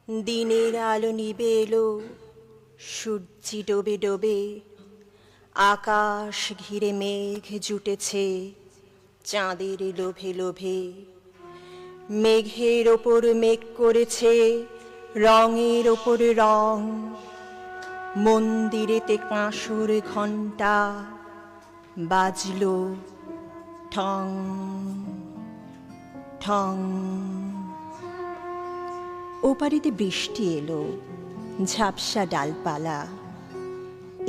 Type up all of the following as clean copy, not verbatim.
দিনের আলো নিবে এলো, সূর্যি ডোবে ডোবে, আকাশ ঘিরে মেঘ জুটেছে চাঁদের লোভে লোভে। মেঘের ওপর মেঘ করেছে রঙের ওপর রং, মন্দিরেতে কাঁসর ঘণ্টা বাজলো ঠং ঠং। ওপারেতে বৃষ্টি এলো, ঝাপসা ডালপালা,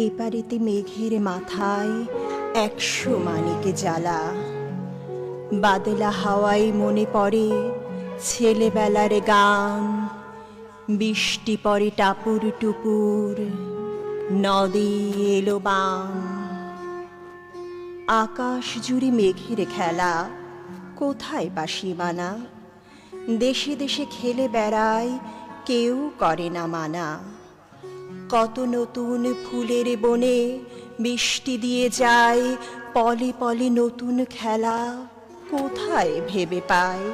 এপারেতে মেঘের মাথায় 100 মানিকে জ্বালা। বাদলা হাওয়ায় মনে পড়ে ছেলেবেলার গান, বৃষ্টি পড়ে টাপুর টুপুর, নদী এলো বান। আকাশ জুড়ে মেঘের খেলা, কোথায় বা সীমানা, দেশে দেশে খেলে বেড়ায়, কেউ করে না মানা। কত নতুন ফুলের বনে বৃষ্টি দিয়ে যায়, পলে পলে নতুন খেলা কোথায় ভেবে পায়।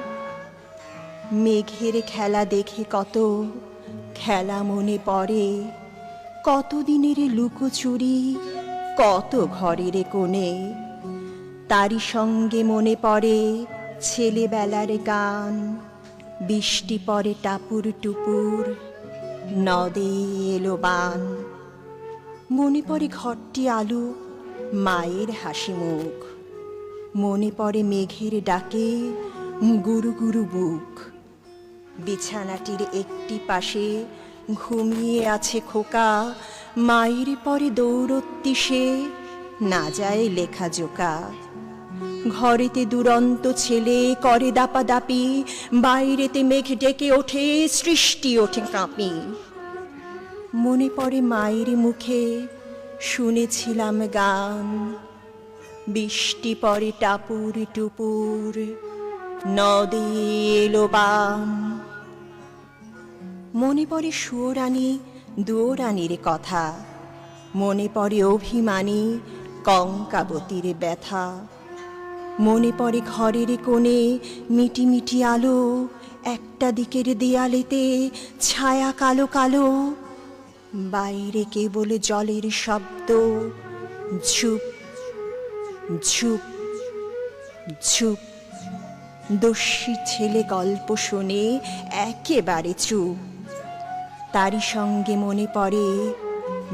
মেঘের খেলা দেখে কত খেলা মনে পড়ে, কত দিনের লুকোচুরি, কত ঘরের কোণে। তারই সঙ্গে মনে পড়ে ছেলেবেলার গান, বৃষ্টি পড়ে টাপুর টুপুর, নদী এলো বান। মনে পড়ে ঘরটি আলো, মায়ের হাসি মুখ, মনে পড়ে মেঘের ডাকে গুরু গুরু বুক। বিছানাটির একটি পাশে ঘুমিয়ে আছে খোকা, মায়ের পরে দৌড়ত্তি সে, না যায় লেখা জোকা। ঘরেতে দুরন্ত ছেলে করে দাপাদাপি, বাইরেতে মেঘ ডেকে ওঠে, সৃষ্টি ওঠে কাঁপি। মনে পড়ে মায়ের মুখে শুনেছিলাম গান, বৃষ্টি পড়ে টাপুর টুপুর, নদী এলো বান। মনে পড়ে সুয়োরানী দুয়োরানীর কথা, মনে পড়ে অভিমানী কঙ্কাবতীর ব্যথা। মনে পড়ে ঘরের কোণে মিটি মিটি আলো, একটা দিকের দেয়ালেতে ছায়া কালো কালো, বাইরে কেবল জলের শব্দ, ঝুপ ঝুপ ঝুপ। দস্যি ছেলে গল্প শোনে একেবারে চুপ, তারই সঙ্গে মনে পড়ে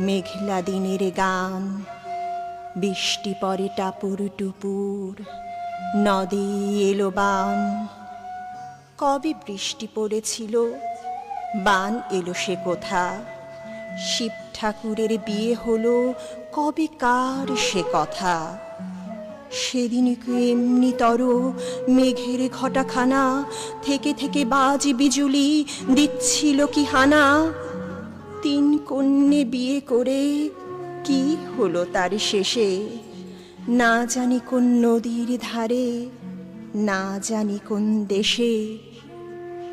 মেঘলা দিনের গান, বৃষ্টি পড়ে টাপুর টুপুর, নদী এলো বান। কবে বৃষ্টি পড়েছিল, বান এলো সে কোথা, শিব ঠাকুরের বিয়ে হলো কবে কার সে কথা। সেদিন কি এমনি তর মেঘের ঘটাখানা, থেকে থেকে বাজি বিজুলি দিচ্ছিল কি হানা। 3 কন্যে বিয়ে করে কি হলো তার শেষে, না জানি কোন নদীর ধারে, না জানি কোন দেশে।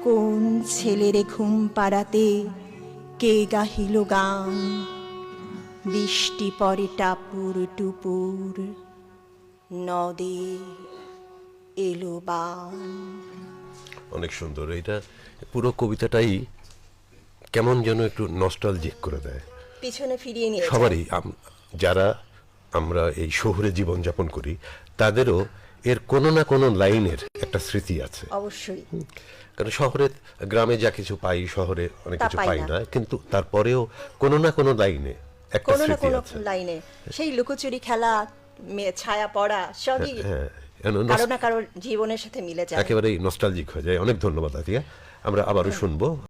কোন ছেলেরে ঘুম পাড়াতে কে গাহিল গান, বৃষ্টি পড়ে টাপুর টুপুর, নদী এলো বান। অনেক সুন্দর। এটা পুরো কবিতাটাই কেমন যেন একটু নস্টালজিক করে দেয়, পিছনে ফিরিয়ে নিয়ে সবারই। যারা আমরা এই শহরে জীবনযাপন করি তাদেরও এর কোনো না কোনো লাইনের একটা স্মৃতি আছে অবশ্যই। কারণ শহরে গ্রামে যা কিছু পাই শহরে অনেক তা কিছু পাই পাই না। না, কিন্তু তারপরেও কোনো না কোনো লাইনে একটা কোনো না স্মৃতি কোনো আছে। লাইনে সেই লুকোচুরি খেলা, ছায়া পড়া, সবই হ্যাঁ, কারো না কারো জীবনের সাথে মিলে যায়। একেবারেই নস্টালজিক হয়ে যায়। অনেক ধন্যবাদ আতিয়া, আমরা আবারও শুনবো।